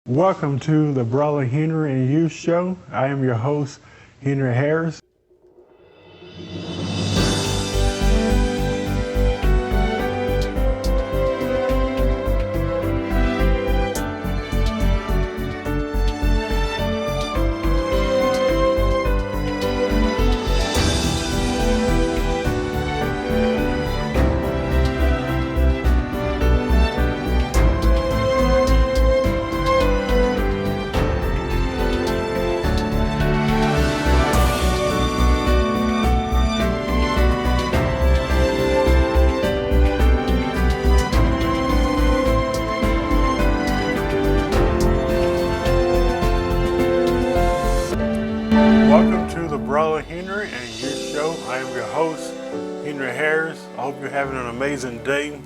Welcome to the Brother Henry and You Show. I am your host, Henry Harris. Welcome to the Brother Henry and You Show. I am your host, Henry Harris. I hope you're having an amazing day.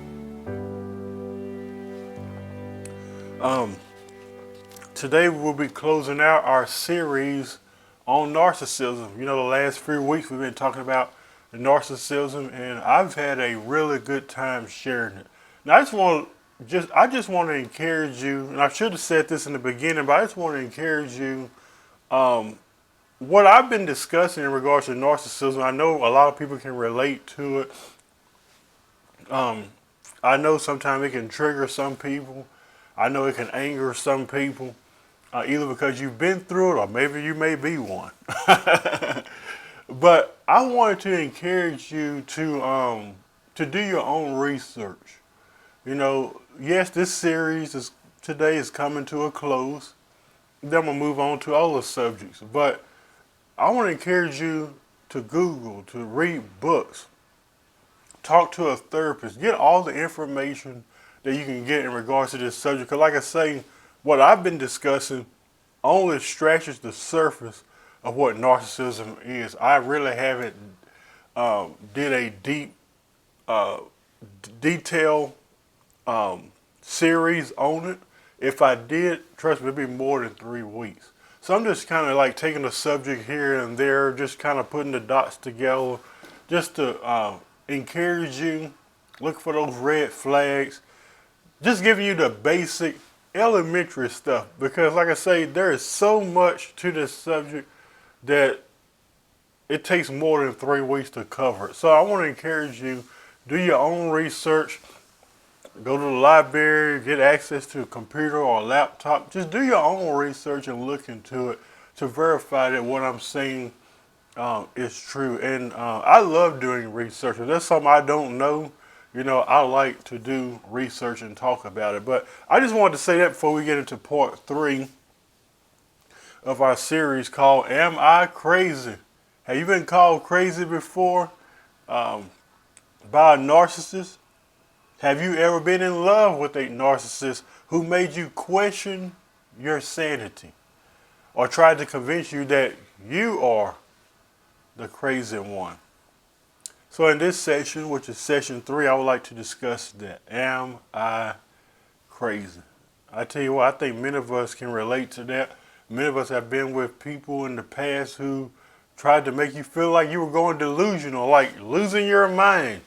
Today we'll be closing out our series on narcissism. You know, the last few weeks we've been talking about narcissism, and I've had a really good time sharing it. Now I just want to encourage you, and I should have said this in the beginning, but I just want to encourage you. What I've been discussing in regards to narcissism, I know a lot of people can relate to it. I know sometimes it can trigger some people. I know it can anger some people, either because you've been through it or maybe you may be one. But I wanted to encourage you to do your own research. You know, yes, this series today is coming to a close. Then I'm gonna move on to other subjects, but I want to encourage you to Google, to read books, talk to a therapist, get all the information that you can get in regards to this subject. Because like I say, what I've been discussing only scratches the surface of what narcissism is. I really haven't did a deep, detailed series on it. If I did, trust me, it'd be more than 3 weeks. So I'm just kind of like taking a subject here and there, just kind of putting the dots together, just to encourage you, look for those red flags, just giving you the basic elementary stuff. Because like I say, there is so much to this subject that it takes more than 3 weeks to cover it. So I want to encourage you, do your own research. Go to the library, get access to a computer or a laptop. Just do your own research and look into it to verify that what I'm saying is true. And I love doing research. If there's something I don't know, you know, I like to do research and talk about it. But I just wanted to say that before we get into part 3 of our series called Am I Crazy? Have you been called crazy before by a narcissist? Have you ever been in love with a narcissist who made you question your sanity or tried to convince you that you are the crazy one? So in this session, which is session 3, I would like to discuss that. Am I crazy? I tell you what, I think many of us can relate to that. Many of us have been with people in the past who tried to make you feel like you were going delusional, like losing your mind.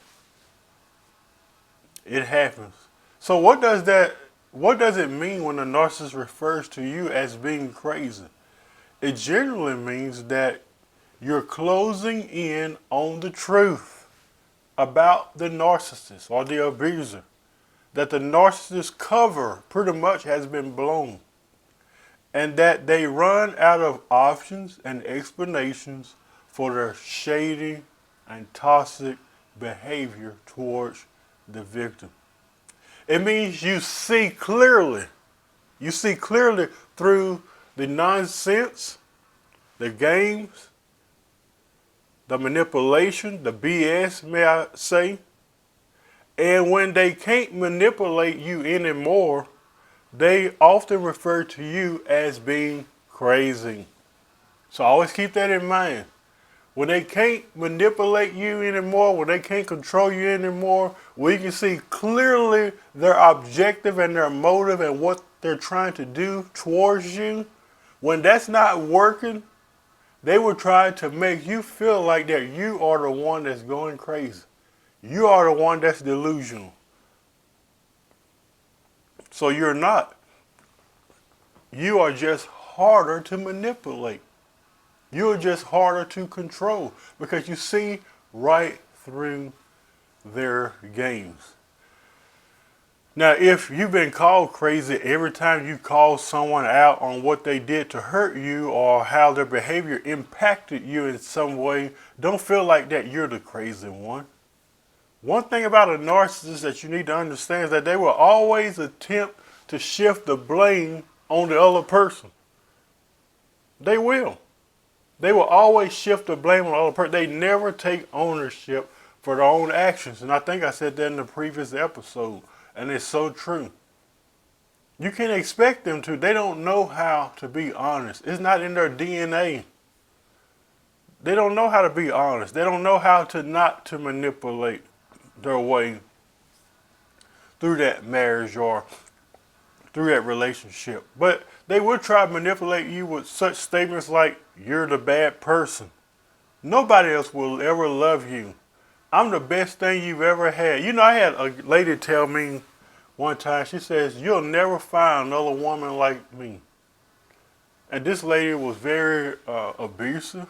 It happens. So what does it mean when a narcissist refers to you as being crazy? It generally means that you're closing in on the truth about the narcissist or the abuser. That the narcissist cover pretty much has been blown. And that they run out of options and explanations for their shady and toxic behavior towards the victim. It means you see clearly. You see clearly through the nonsense, the games, the manipulation, the BS, may I say. And when they can't manipulate you anymore, they often refer to you as being crazy. So always keep that in mind. When they can't manipulate you anymore, when they can't control you anymore, when you can see clearly their objective and their motive and what they're trying to do towards you, when that's not working, they will try to make you feel like that you are the one that's going crazy. You are the one that's delusional. So you're not. you are just harder to manipulate. You're just harder to control because you see right through their games. Now, if you've been called crazy every time you call someone out on what they did to hurt you or how their behavior impacted you in some way, don't feel like that you're the crazy one. One thing about a narcissist that you need to understand is that they will always attempt to shift the blame on the other person. They will. They will always shift the blame on the other person. They never take ownership for their own actions. And I think I said that in the previous episode. And it's so true. You can't expect them to. They don't know how to be honest. It's not in their DNA. They don't know how to be honest. They don't know how to not to manipulate their way through that marriage or through that relationship. But they will try to manipulate you with such statements like, you're the bad person. Nobody else will ever love you. I'm the best thing you've ever had. You know, I had a lady tell me one time, she says, you'll never find another woman like me. And this lady was very abusive.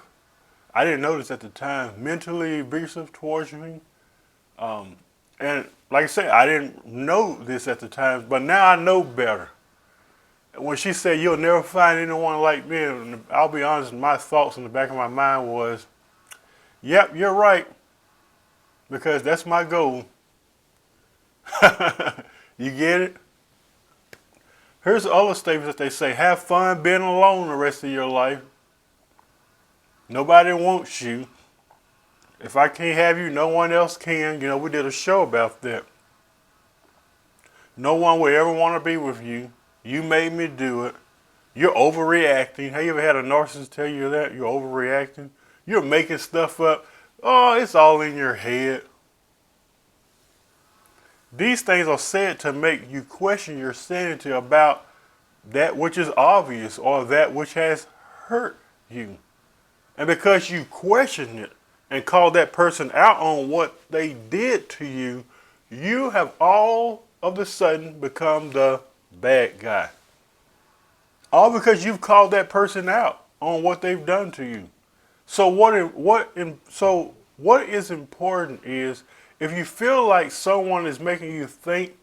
I didn't notice at the time, mentally abusive towards me. And like I said, I didn't know this at the time, but now I know better. When she said, you'll never find anyone like me, and I'll be honest, my thoughts in the back of my mind was, yep, you're right, because that's my goal. You get it? Here's the other statements that they say. Have fun being alone the rest of your life. Nobody wants you. If I can't have you, no one else can. You know, we did a show about that. No one will ever want to be with you. You made me do it. You're overreacting. Have you ever had a narcissist tell you that? You're overreacting. You're making stuff up. Oh, it's all in your head. These things are said to make you question your sanity about that which is obvious or that which has hurt you. And because you question it and call that person out on what they did to you, you have all of a sudden become the bad guy. All because you've called that person out on what they've done to you. So what is important is, if you feel like someone is making you think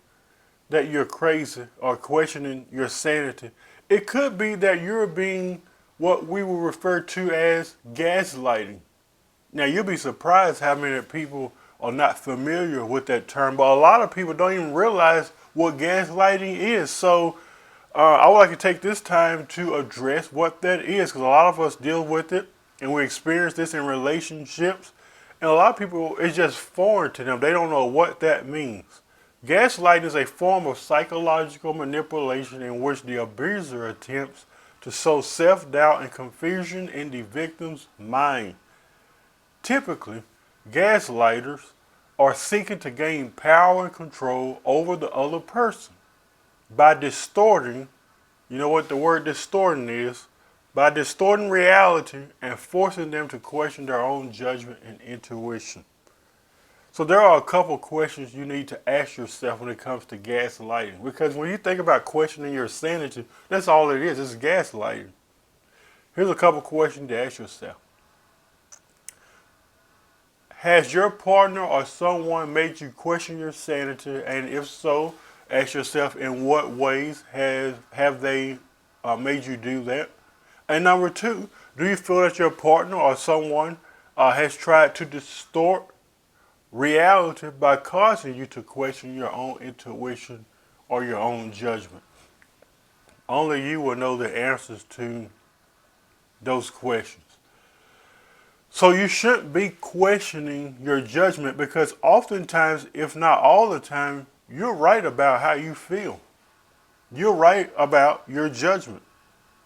that you're crazy or questioning your sanity, it could be that you're being what we will refer to as gaslighting. Now, you'll be surprised how many people are not familiar with that term, but a lot of people don't even realize what gaslighting is. So I would like to take this time to address what that is, because a lot of us deal with it and we experience this in relationships. And a lot of people, it's just foreign to them. They don't know what that means. Gaslighting is a form of psychological manipulation in which the abuser attempts to sow self-doubt and confusion in the victim's mind. Typically, gaslighters are seeking to gain power and control over the other person by distorting, you know what the word distorting is, by distorting reality and forcing them to question their own judgment and intuition. So there are a couple questions you need to ask yourself when it comes to gaslighting. Because when you think about questioning your sanity, that's all it is. It's gaslighting. Here's a couple questions to ask yourself. Has your partner or someone made you question your sanity? And if so, ask yourself, in what ways have they made you do that? And number two, do you feel that your partner or someone has tried to distort reality by causing you to question your own intuition or your own judgment? Only you will know the answers to those questions. So you shouldn't be questioning your judgment, because oftentimes, if not all the time, you're right about how you feel. You're right about your judgment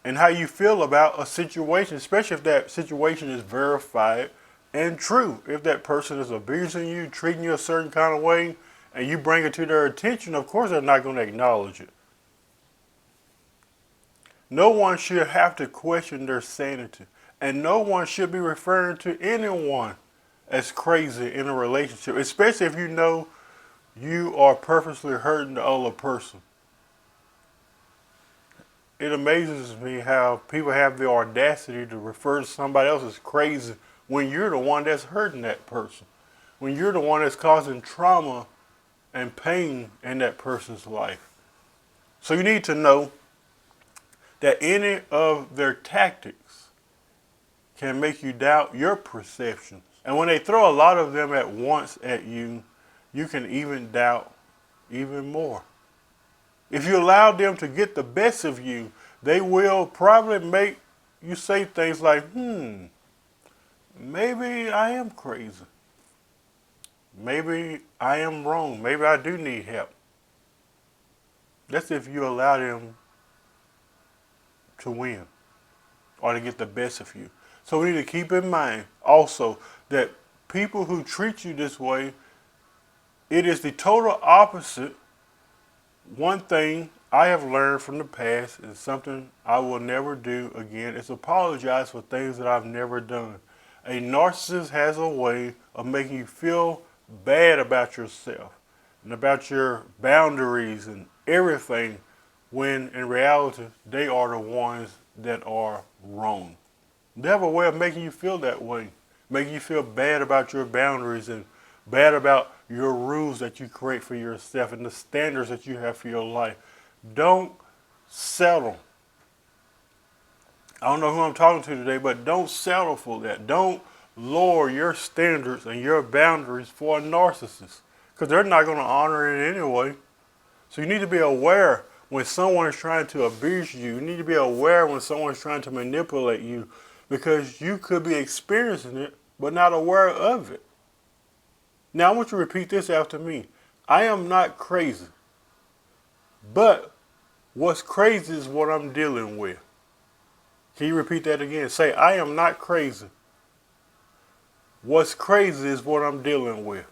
and how you feel about a situation, especially if that situation is verified and true. If that person is abusing you, treating you a certain kind of way, and you bring it to their attention, of course they're not going to acknowledge it. No one should have to question their sanity, and no one should be referring to anyone as crazy in a relationship, especially if you know you are purposely hurting the other person. it amazes me how people have the audacity to refer to somebody else as crazy when you're the one that's hurting that person, when you're the one that's causing trauma and pain in that person's life. So you need to know that any of their tactics can make you doubt your perceptions. And when they throw a lot of them at once at you, you can even doubt even more. If you allow them to get the best of you, they will probably make you say things like, maybe I am crazy. Maybe I am wrong. Maybe I do need help. That's if you allow them to win or to get the best of you. So we need to keep in mind also that people who treat you this way, it is the total opposite. One thing I have learned from the past is something I will never do again is apologize for things that I've never done. A narcissist has a way of making you feel bad about yourself and about your boundaries and everything when in reality they are the ones that are wrong. They have a way of making you feel that way, making you feel bad about your boundaries and bad about your rules that you create for yourself and the standards that you have for your life. Don't settle. I don't know who I'm talking to today, but don't settle for that. Don't lower your standards and your boundaries for a narcissist because they're not going to honor it anyway. So you need to be aware when someone is trying to abuse you. You need to be aware when someone is trying to manipulate you because you could be experiencing it but not aware of it. Now I want you to repeat this after me. I am not crazy, but what's crazy is what I'm dealing with. Can you repeat that again? Say, I am not crazy. What's crazy is what I'm dealing with.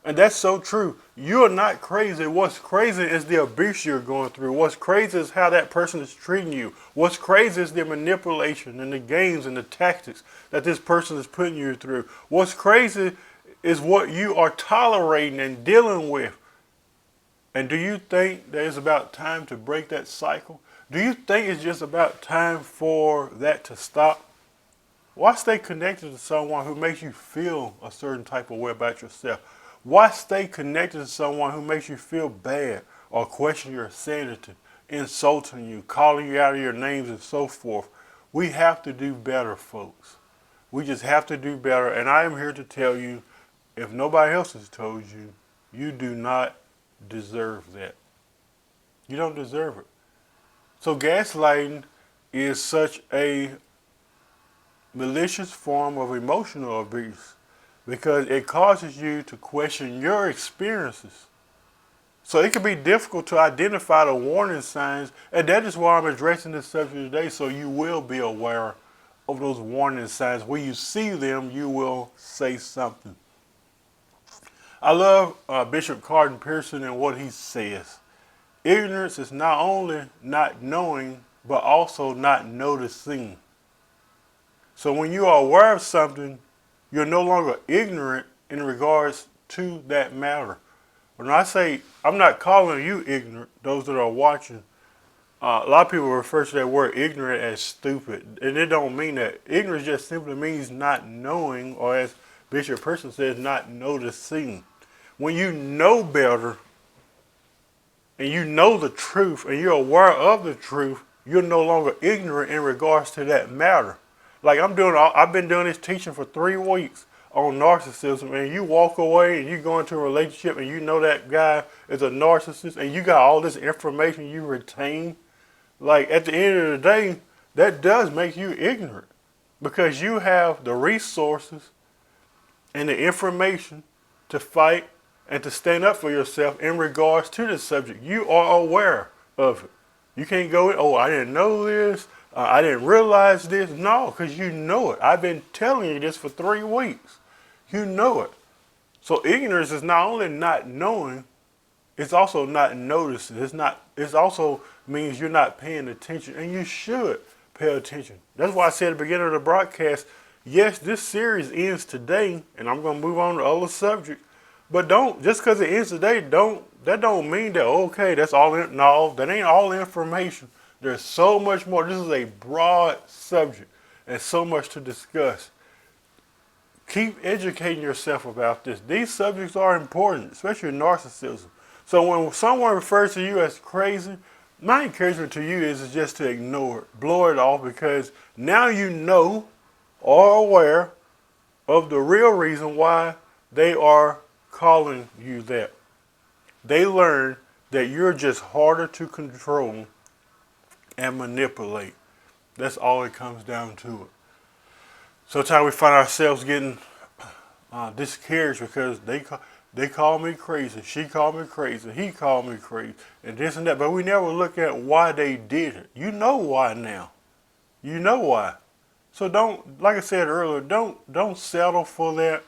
And that's so true. You're not crazy. What's crazy is the abuse you're going through. What's crazy is how that person is treating you. What's crazy is the manipulation and the games and the tactics that this person is putting you through. What's crazy is what you are tolerating and dealing with. And do you think that it's about time to break that cycle? Do you think it's just about time for that to stop? Why stay connected to someone who makes you feel a certain type of way about yourself? Why stay connected to someone who makes you feel bad or question your sanity, insulting you, calling you out of your names and so forth? We have to do better, folks. We just have to do better. And I am here to tell you, if nobody else has told you, you do not deserve that. You don't deserve it. So gaslighting is such a malicious form of emotional abuse because it causes you to question your experiences. So it can be difficult to identify the warning signs, and that is why I'm addressing this subject today, so you will be aware of those warning signs. When you see them, you will say something. I love Bishop Carden Pearson and what he says. Ignorance is not only not knowing, but also not noticing. So when you are aware of something, you're no longer ignorant in regards to that matter. When I say, I'm not calling you ignorant, those that are watching, a lot of people refer to that word ignorant as stupid. And it don't mean that. Ignorance just simply means not knowing, or as Bishop Pearson says, not noticing. When you know better, and you know the truth, and you're aware of the truth, you're no longer ignorant in regards to that matter. Like I've been doing this teaching for 3 weeks on narcissism, and you walk away and you go into a relationship and you know that guy is a narcissist and you got all this information you retain. Like at the end of the day, that does make you ignorant because you have the resources and the information to fight and to stand up for yourself in regards to this subject. You are aware of it. You can't go, oh, I didn't know this. I didn't realize this. No, because you know it. I've been telling you this for 3 weeks. You know it. So ignorance is not only not knowing, it's also not noticing. It also means you're not paying attention, and you should pay attention. That's why I said at the beginning of the broadcast, yes, this series ends today, and I'm going to move on to other subjects. But don't, just because it ends today, don't that don't mean that, okay, that's all. No, that ain't all the information. There's so much more. This is a broad subject and so much to discuss. Keep educating yourself about this. These subjects are important, especially narcissism. So when someone refers to you as crazy, my encouragement to you is just to ignore it, blow it off, because now you know or are aware of the real reason why they are calling you that. They learn that you're just harder to control and manipulate. That's all it comes down to it. Sometimes we find ourselves getting discouraged because they call me crazy, she called me crazy, he called me crazy, and this and that. But we never look at why they did it. You know why now. You know why. So don't, like I said earlier, don't settle for that.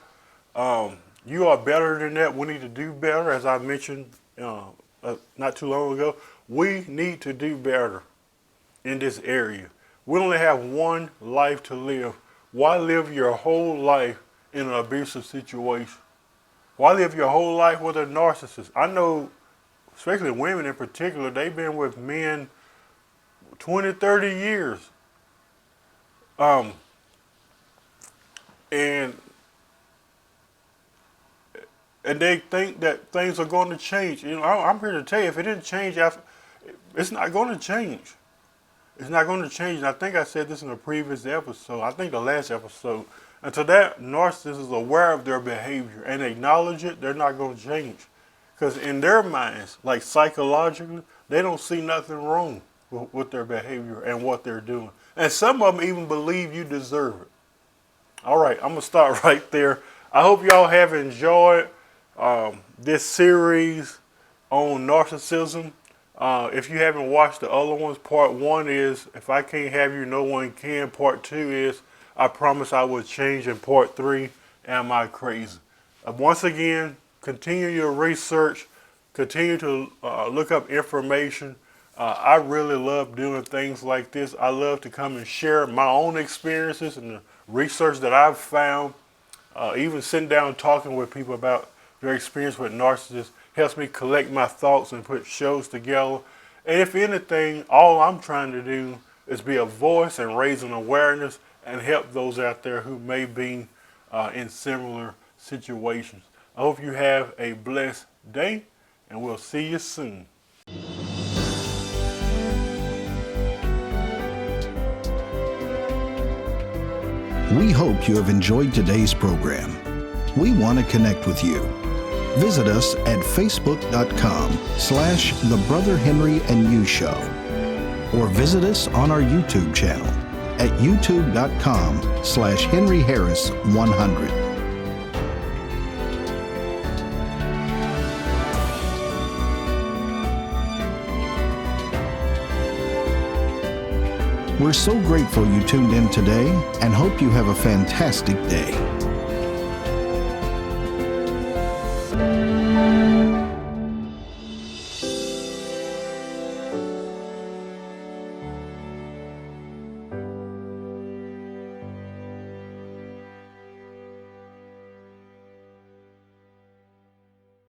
You are better than that. We need to do better, as I mentioned not too long ago. We need to do better in this area. We only have one life to live. Why live your whole life in an abusive situation? Why live your whole life with a narcissist? I know, especially women in particular, they've been with men 20, 30 years. And they think that things are going to change. You know, I'm here to tell you, if it didn't change after, it's not going to change. It's not going to change. And I think I said this in a previous episode. I think the last episode. Until that narcissist is aware of their behavior and acknowledge it, they're not going to change. Because in their minds, like psychologically, they don't see nothing wrong with their behavior and what they're doing. And some of them even believe you deserve it. All right, I'm going to stop right there. I hope y'all have enjoyed this series on narcissism. If you haven't watched the other ones, part 1 is If I Can't Have You, No One Can. Part 2 is I Promise I Will Change. And part 3, Am I Crazy? Once again, continue your research. Continue to look up information. I really love doing things like this. I love to come and share my own experiences and the research that I've found. Even sitting down talking with people about their experience with narcissists helps me collect my thoughts and put shows together. And if anything, all I'm trying to do is be a voice and raise an awareness and help those out there who may be in similar situations. I hope you have a blessed day, and we'll see you soon. We hope you have enjoyed today's program. We want to connect with you. Visit us at facebook.com/The Brother Henry and You Show, or visit us on our YouTube channel at youtube.com/Henry Harris 100. We're so grateful you tuned in today and hope you have a fantastic day.